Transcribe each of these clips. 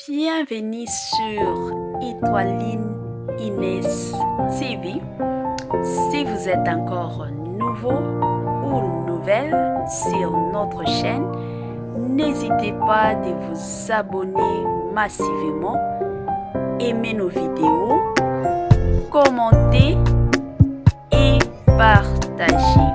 Bienvenue sur Étoiline Inès TV. Si vous êtes encore nouveau ou nouvelle sur notre chaîne, n'hésitez pas de vous abonner massivement, aimer nos vidéos, commenter et partager.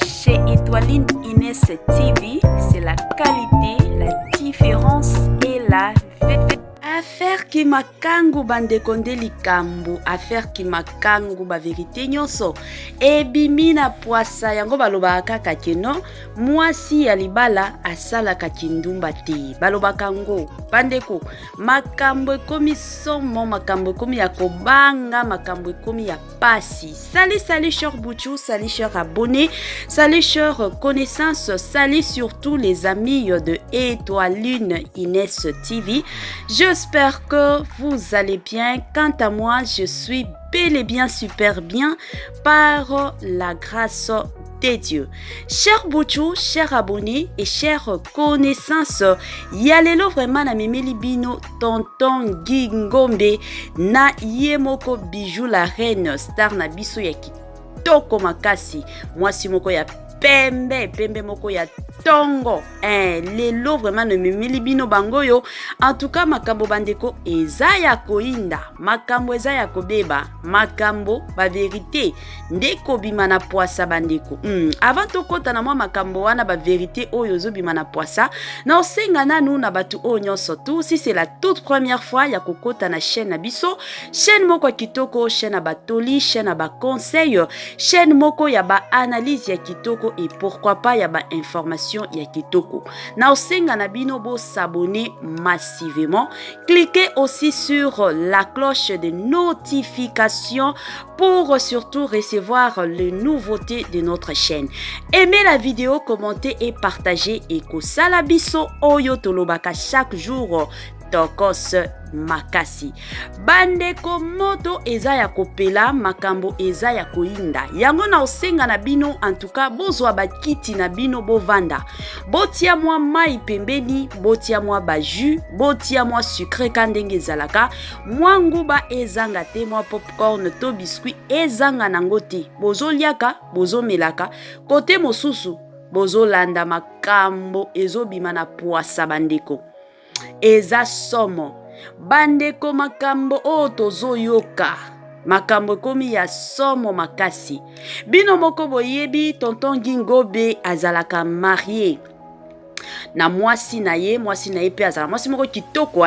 Chez Étoiline Inès TV, c'est la qualité, la différence et la vérité. Affaire qui makangu bandekonde likambu, affaire qui makangu ba vérité nyonso. Ebimina poasa yango baloba kaka keno, mwasi ya libala asala kakindumba te. Baloba kango, bandeko, makambo ekomi somo, makambo ekomi ya kobanga, makambo ekomi ya pasi. Salut, salut, cher Bouchou, salut, cher abonnés, salut, cher connaissances, salut surtout les amis de Étoiline Inès TV. J'espère que vous allez bien. Quant à moi, je suis bel et bien super bien par la grâce de Dieu. Chers Bouchou, chers abonnés et chers connaissances, yalelo vraiment na mimeli bino tonton Gingombe na yemoko bijou la reine star na biso ya kitoko makasi. Mwasi moko ya pembe moko ya tongo lelo vraiment ne mimeli bino bangoyo. En tout cas makambo bandeko eza ya koinda, makambo eza ya kobeba, makambo ba vérité ndeko bima na poasa bandeko. Avant to kota na mwa makambo wana ba vérité oyo zo bima na poasa na osenga nanu na batu oyo nyonso tu. Si c'est la toute première fois ya kokota na chaîne na biso, chaîne moko kitoko, chaîne na batoli, chaîne na ba conseil, chaîne moko ya ba analyse ya kitoko et pourquoi pas ya ba information ya kitoko. Na osenga na bino bo s'abonner massivement. Cliquez aussi sur la cloche de notification pour surtout recevoir les nouveautés de notre chaîne. Aimez la vidéo, commentez et partagez. Et kosala biso oyo tolobaka chaque jour tokos makasi. Bandeko moto eza ya kopela, makambo eza ya koinda. Yango na osenga na bino en tout cas bozwa bakiti na bino bovanda. Botia mwa mai pembeni, botia mwa baju, botia mwa sucre kandenge ezalaka. Mwa nguba ezanga te, mwa popcorn to biscuit ezanga nango te. Bozo liaka, bozo melaka. Kote mosusu bozo landa makambo ezobima na poasa bandeko. Eza somo bandeko makambo o tozoyoka, makambo komi ya somo makasi. Bino moko boyebi tonton Gingombe azalaka marié na mwasi na ye pe azala mwasi moko kitoko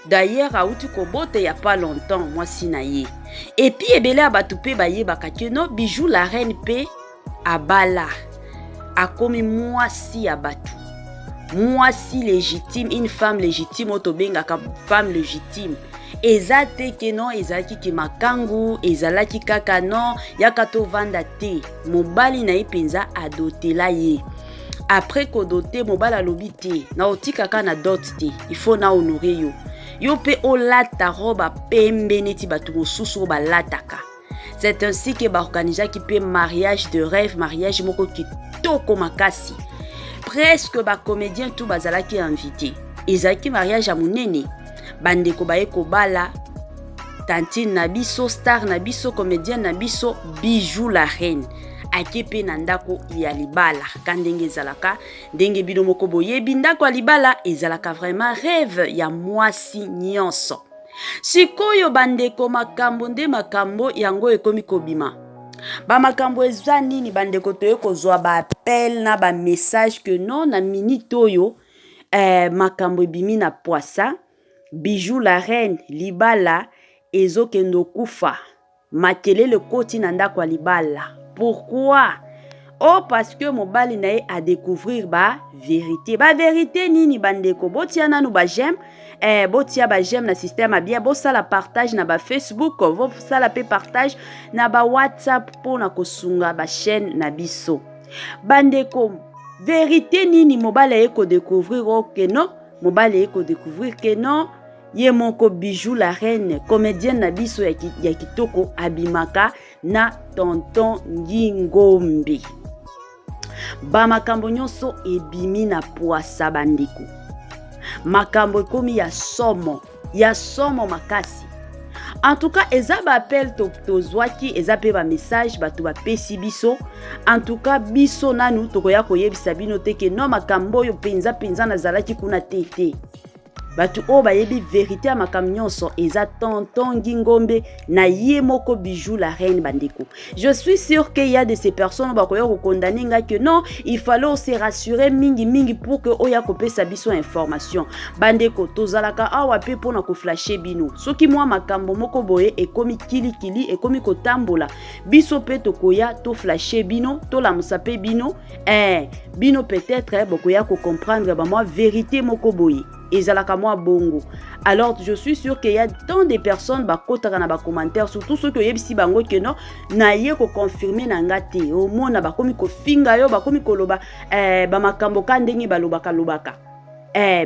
d'ailleurs auti kobote ya pas longtemps mwasi na ye. Et puis ebele abatu pe bayebaka keno bijou la reine pe abala akomi mwasi ya batu. Mwasi légitime, une femme légitime, otobenga ka femme légitime. Ezate ke non, ezaki ki makangu, ezalaki kaka non, yaka to vanda te. Mobali na ipenza adotela ye. Après ko doté mobali alobi te, na otika ka na dot te. Il faut na honorer yo. Yo pe olata roba pembe neti batu mosusu ba lataka. C'est ainsi que ba organisa ki pe mariage de rêve, mariage moko kitoko makasi. Presque ba comédien tout bazala qui invité. Ezaki mariage à monene. Bandeko bae ko bala tantine na biso, star na biso, comédien na biso, bijou la reine. Akepe na ndako ya libala. Kandenge ezalaka, ndenge bino moko boyebi ndako ya libala ezalaka vraiment rêve ya mwasi nyonso. Sikoyo bandeko makambo nde makambo yango ekomi kobima. Ba makambo eza nini bandeko toye kozwa ba appel na ba message que non na minute oyo makambo ebimi na poasa, bijou la reine libala ezokendo kufa, makelele koti na ndako ya libala. Pourquoi? Oh, parce que mobali na ye a découvrir ba vérité. Ba vérité nini bandeko? Botia nanu ba j'aime, botia ba j'aime na système a bien, bosala partage na ba Facebook, bosala pe partage na ba WhatsApp pour na kosunga ba chaîne na biso. Bandeko, vérité nini mobali ye ko découvrir o que non? Mobali ye ko découvrir que non? Ye moko bijou la reine, comédienne na biso ya kitoko abimaka na tonton Gingombe. Ba makambo nyonso ebimi na poasa bandeko. makambo komi ya somo makasi. En tout cas, eza ba appel tozwaki, eza pe ba message batu ba pesi biso. En tout cas, biso nanu tokoya koyebisa bino te ke no makambo yo penza nazalaki kuna tete. Batu o ba yebi vérité ya makambo nyonso eza tonton Ngingombe na ye moko Bijou la reine bandeko. Je suis sûr qu'il y a de ces personnes ba koya ko condamner nga que non, il fallait se rassurer mingi pour que oya ko pesa biso information. Bandeko tozalaka awa pe pona ko flasher bino. Soki moi makambo moko boye ekomi kili ekomi ko tambola. Biso pe tokoya to flasher bino, to la musape bino, bino peut-être bokoya ko comprendre ba moi vérité moko boye. Ezalaka moi bongo. Alors je suis sûr qu'il y a tant de personnes ba kotaka na ba commentaires, surtout ceux qui yebisi bango que non na ye ko confirmer na ngate o mona ba komi ko finga yo ba komi ko loba ba makambo ka ndenge ba lobaka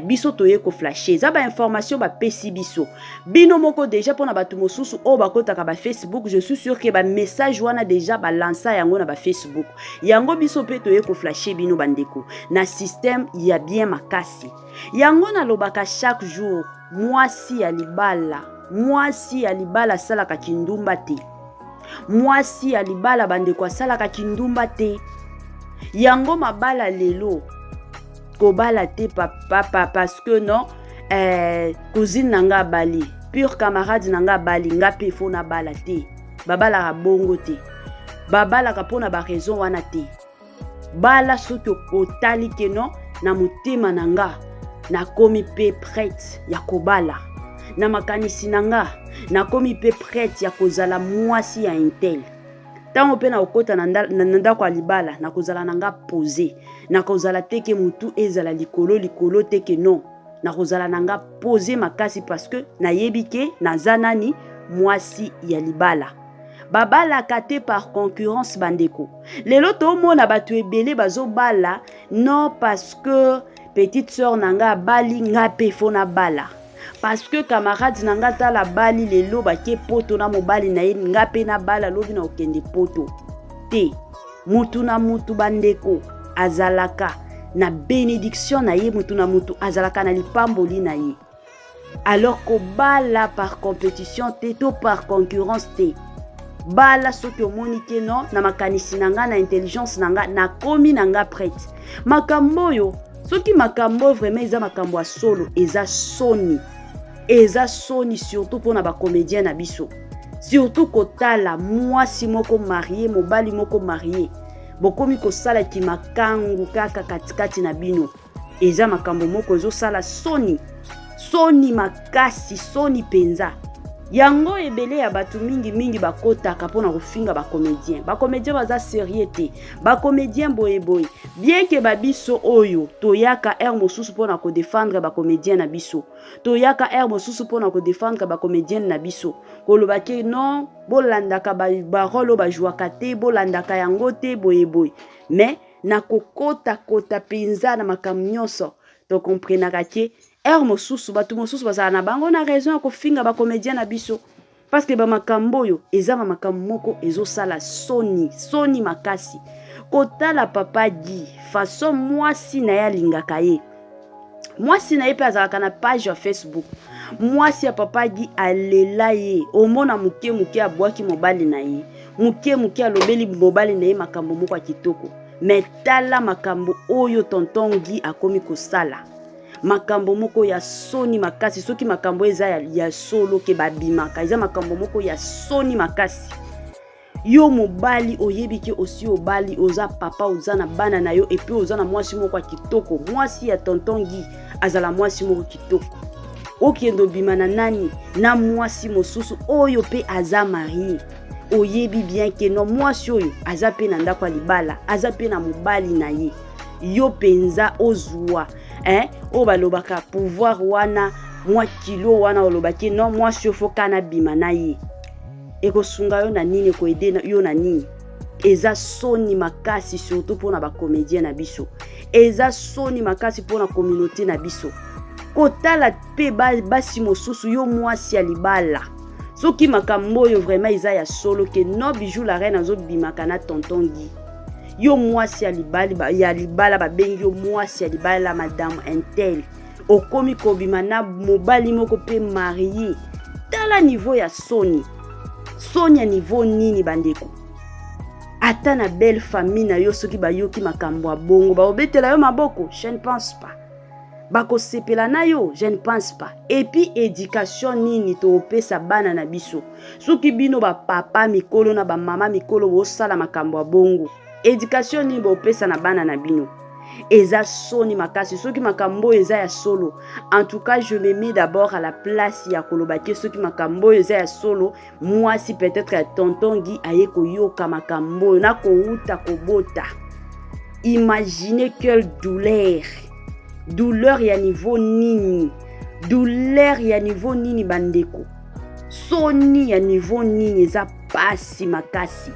biso toye ko flasher za ba information ba pesi biso bino moko déjà pona batu mosusu o ba kotaka ba Facebook. Je suis sûr que ba message wana déjà ba lança yango na ba Facebook yango biso pe toye ko flasher bino bandeko na système ya bien makasi yango na lobaka chaque jour. Mwasi ya libala salaka kindumba te. Mwasi ya libala bandeko salaka kindumba te. Yango mabala lelo kobala te papa parce que non cousine nanga bali pure camarade nanga bali nga pe fona bala te. Babala ka bongo te. Babala ka pona ba raison wana te. Bala soki otali ke non na motema nanga na komi pe prête ya kobala na makanisi nanga na komi pe prête ya kozala mwasi ya intel. Tango pe na okota na ndako ya libala na kozala nanga poser na kozala teke mutu ezala likolo teke non na kozala nanga poser makasi parce que na yebike na zanani mwasi ya libala. Babala kate par concurrence bandeko. Lelo to mona batu ebele bazo bala non parce que petite sœur nanga bali nga pe fona bala. Parce que camarade nanga tala bali lelo bake poto na mobali na ye nga pe na bala lobi na okende poto. Te mutu na mutu bandeko azalaka na bénédiction na ye, mutu na mutu azalaka na lipamboli na ye. Alors ko bala par compétition te to par concurrence te. Bala soki omoni ke non na makanisi nanga na intelligence nanga na komi nanga prête. Makambo yo soki makambo vraiment eza makambo solo eza soni surtout pour na ba comédien na biso. Surtout kotala mwasi moko marié mobali moko marié bokomi ko sala ki makangu kaka katikati na bino eza makambo moko zo sala soni makasi soni penza. Yango ebele ya batu mingi bakotaka pona kofinga ba comédien baza sérieux te ba comédien boye bien que babiso oyo toyaka mosusu pona ko défendre ba comédien na biso toyaka mosusu pona ko défendre ba comédien na biso koloba ke non bolandaka ba rolo ba jouaka te bolandaka yango te boye mais na kokota penza na makamnyoso to comprenaka ke mosusu batu mosusu bazala na bango na raison ya kofinga ba comédien na biso parce que ba makambo yo eza makambo moko ezo sala soni makasi kotala papa di façon mwasi na ya lingaka ye mwasi na ye pe azalaka na page ya Facebook mwasi ya papa di alela ye omona muke abwaki mobali na ye muke alobeli mobali na ye makambo moko ya kitoko mais tala makambo oyo tonton Gi akomi kosala makambo moko ya soni makasi soki makambo eza ya solo ke babimaka eza makambo moko ya soni makasi. Yo mobali oyebi ke osi obali oza papa oza na bana na yo epi oza na mwasi moko kitoko mwasi ya tonton Gi azala mwasi moko kitoko okendo bima na nani na mwasi mosusu oyo pe aza marié oyebi bien ke no mwasi oyo aza pe na ndako libala aza pe na mobali na ye yo penza ozwa o balobaka pouvoir wana mwa kilo wana olobaki non mwasi ofoka na bima na ye ekosunga yo na nini ko ede yo na nini eza soni makasi surtout pour na ba comédien na biso eza soni makasi pour na communauté na biso kotala pe basi mosusu yo mwasi ya libala soki makambo yo vraiment eza ya solo ke no Bijou la reine azo bimaka na tonton Gi yo mwasi ya libala babengi yo mwasi ya libala madame intel okomi kobima na mobali moko pe marié. Tala niveau ya soni. Soni ya niveau nini bandeko? Ata na belle famille na yo soki bayoki makambo ya bongo baobetela yo maboko, je ne pense pas. Bako sepela na yo, je ne pense pas. Et puis éducation nini to opesa bana na biso. Soki bino ba papa mikolo na ba mama mikolo bo sala makambo ya bongo. Éducation nini bo opesa na bana na bino. Eza soni makasi soki makambo eza ya solo. En tout cas, je me mets d'abord à la place ya kolobaki soki makambo eza ya solo. Moi si peut-être ya tonton Guy aye koyoka makambo na ko uta kobota. Imaginez quelle douleur. Douleur ya niveau nini. Douleur ya niveau nini bandeko. Soni ya niveau nini eza pasi makasi.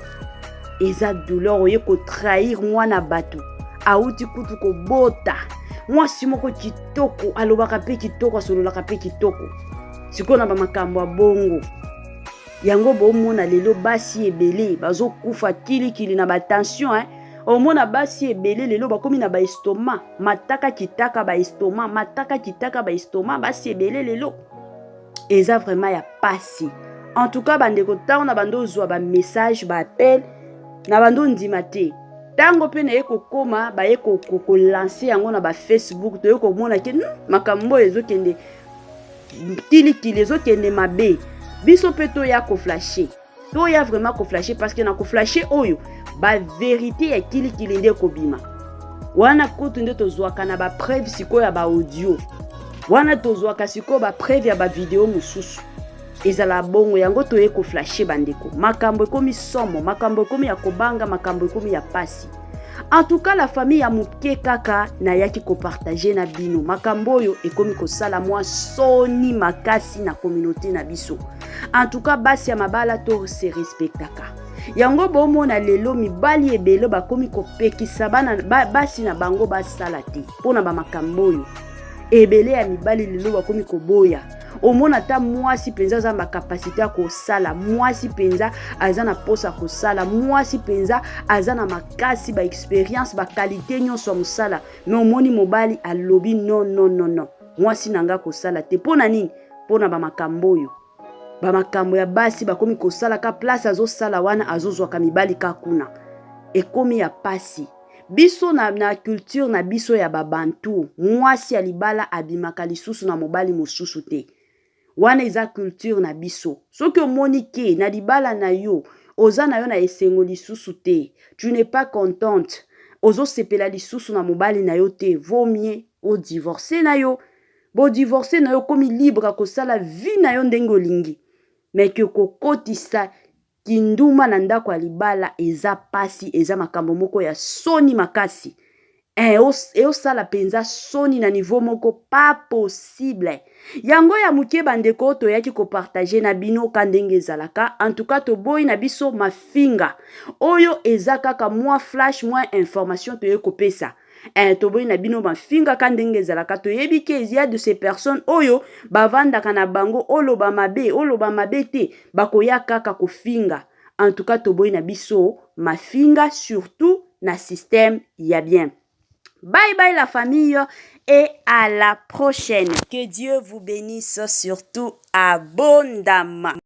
Eza douleur oye ko trahir mwana bato. Auti kutu ko bota. Mwasi moko kitoko alobaka pe kitoko asololaka pe kitoko. Sikona ba makambo ya bongo. Yango bomona lelo basi ebele bazo kufa kili na ba tension omona basi ebele lelo bakomi na ba estomac, mataka kitaka ba estomac basi ebele lelo. Eza vraiment ya pasi. En tout cas bandeko tango na bando zwa ba message ba appel na bando ndima te. Tango pe na yeko koma ba yeko ko lancer yango na ba Facebook to yeko mona ke makambo ezokende kili ezokende mabe. Biso pe to ya ko flasher. To ya vraiment ko flasher parce que na ko flasher oyo ba vérité ya kili nde kobima. Wana kutu nde tozwaka na ba preuve siko ya ba audio. Wana tozwaka siko ba preuve ya ba video mususu. Ezala bongo yango to yeko flasher bandeko. Makambo ekomi somo, makambo ekomi ya kobanga, makambo ekomi ya pasi. En tout cas la famille ya muke kaka na yaki ko partager na bino. Makambo yo ekomi ko sala mwa soni makasi na communauté na biso. En tout cas basi ya mabala to se respectaka. Yango bomona lelo mibali ebele bakomi kopekisa bana basi na bango basala te pona ba makambo yo. Ebele ya mibali lelo bakomi koboya. Omona ta mwasi penza za ma capacité ko sala, mwasi penza azana posa ko sala, mwasi penza azana makasi ba expérience ba qualité nyonso musala. Mais omoni mobali alobi non. Mwasi nanga ko sala te pona nini? Pona ba makambo yo. Ba makambo ya basi bakomi ko sala ka place azo sala wana azozwa ka mibali ka kuna. Ekomi ya pasi. Biso na culture na biso ya babantu, mwasi ya libala abimaka lisusu na mobali mosusu te. Wana eza culture na biso. Soki omoni ke na libala na yo, oza na yo na esengo lisusu te. Tu n'es pas contente. Ozo sepela lisusu na mobali na yo te. Vaut mieux o divorcer na yo. Bo divorcer na yo komi libre ko sala vie na yo ndenge olingi. Mais ke kokotisa kinduma na ndako ya libala eza pasi, eza makambo moko ya soni makasi. Eo sala penza soni na niveau moko pas possible. Yango ya muke bandeko to yaki ko partager na bino kandenge ezalaka. En tout cas to boy na biso mafinga. Oyo eza kaka mwa flash mwa information to yeko pesa. To boy na bino mafinga kandenge ezalaka to yebi ke il y a de ces personnes oyo bavanda kana bango oloba mabe te bakoya kaka ko finga. En tout cas to boy na biso mafinga surtout na système ya bien. Bye bye la famille et à la prochaine. Que Dieu vous bénisse surtout abondamment.